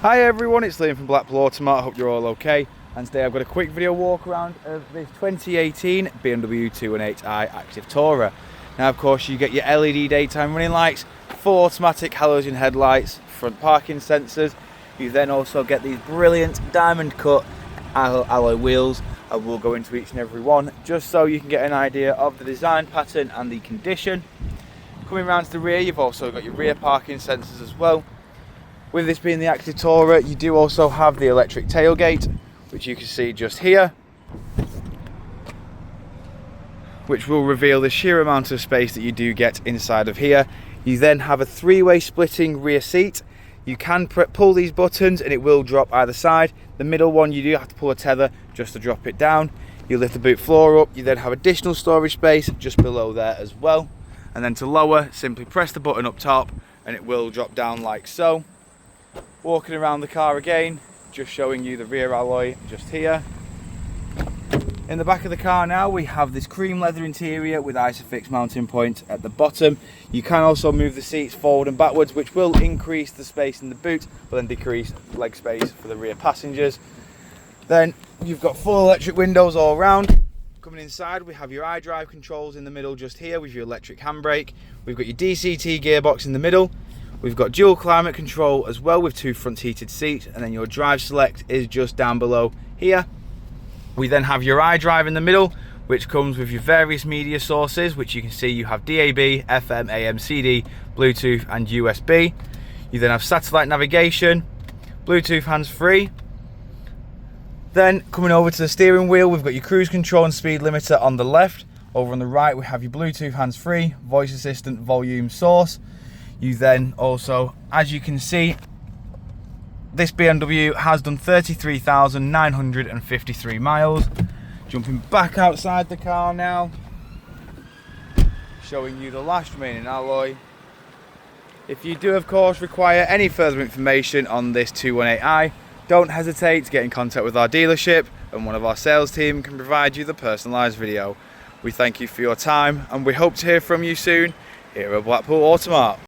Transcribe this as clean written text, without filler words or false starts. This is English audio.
Hi everyone, it's Liam from Blackpool Automart. I hope you're all okay. And today I've got a quick video walk around of this 2018 BMW 218i Active Tourer. Now of course you get your LED daytime running lights, full automatic halogen headlights, front parking sensors. You then also get these brilliant diamond cut alloy wheels. I will go into each and every one just so you can get an idea of the design pattern and the condition. Coming around to the rear, you've also got your rear parking sensors as well. With this being the Active Tourer, you do also have the electric tailgate, which you can see just here, which will reveal the sheer amount of space that you do get inside of here. You then have a three-way splitting rear seat. You can pull these buttons and it will drop either side. The middle one you do have to pull a tether just to drop it down. You lift the boot floor up, you then have additional storage space just below there as well. And then to lower, simply press the button up top and it will drop down like so. Walking around the car again, just showing you the rear alloy just here. In the back of the car now we have this cream leather interior with Isofix mounting point at the bottom. You can also move the seats forward and backwards, which will increase the space in the boot but then decrease leg space for the rear passengers. Then you've got full electric windows all around. Coming inside we have your iDrive controls in the middle just here with your electric handbrake. We've got your DCT gearbox in the middle. We've got dual climate control as well with two front heated seats, and then your drive select is just down below here. We then have your iDrive in the middle, which comes with your various media sources, which you can see you have DAB, FM, AM, CD, Bluetooth and USB. You then have satellite navigation, Bluetooth hands-free. Then coming over to the steering wheel, we've got your cruise control and speed limiter on the left. Over on the right we have your Bluetooth hands-free, voice assistant, volume source. You then also, as you can see, this BMW has done 33,953 miles. Jumping back outside the car now, showing you the last remaining alloy. If you do of course require any further information on this 218i, don't hesitate to get in contact with our dealership and one of our sales team can provide you the personalised video. We thank you for your time and we hope to hear from you soon here at Blackpool Automart.